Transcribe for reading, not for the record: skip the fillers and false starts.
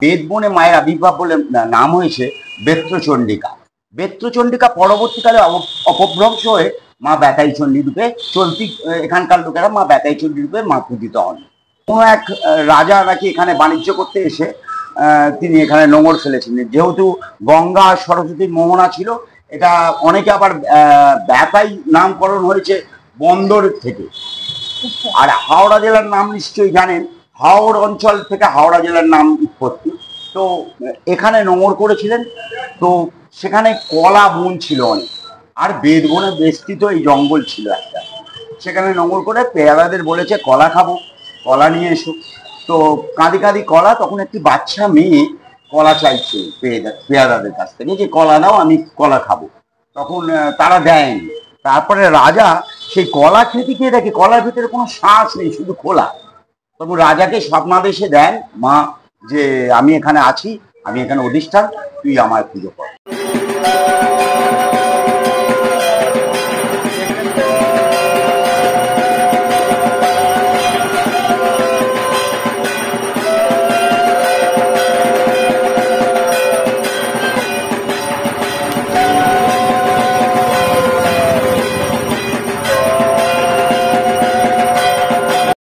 বেদবনে মায়ের আবির্ভাব বলে নাম হয়েছে বেত্রচণ্ডিকা। বেত্রচণ্ডিকা পরবর্তীকালে অপভ্রংশ হয়ে মা বেতাই চণ্ডী রূপে চলতি এখানকার লোকেরা মা বেতাই চণ্ডী রূপে মা পূজিত হন। কোনো এক রাজা নাকি এখানে বাণিজ্য করতে এসে তিনি এখানে নোঙর ফেলেছিলেন। যেহেতু গঙ্গা আর সরস্বতীর মোহনা ছিল, এটা অনেকে আবার বেতাই নামকরণ হয়েছে বন্দর থেকে। আর হাওড়া জেলার নাম নিশ্চয়ই জানেন, হাওড় অঞ্চল থেকে হাওড়া জেলার নাম উৎপত্তি। তো এখানে নোঙর করেছিলেন। তো সেখানে কলা বন ছিল অনেক, আর বেদবনে বেষ্টিত এই জঙ্গল ছিল একটা। সেখানে নোঙর করে পেয়াদাদের বলেছে কলা খাবো, কলা নিয়ে এসো। তো কাঁদি কাঁদি কলা, তখন একটি বাচ্চা মেয়ে কলা চাইছে পেয়াদাদের কাছ থেকে যে কলা দাও, আমি কলা খাবো। তখন তারা দেয়নি। তারপরে রাজা সেই কলা খেতে গিয়ে দেখে কলার ভিতরে কোনো শ্বাস নেই, শুধু খোলা। তখন রাজাকে স্বপ্নাদেশে দেন মা যে আমি এখানে আছি, আমি এখানে অধিষ্ঠান, তুই আমার পুজো কর।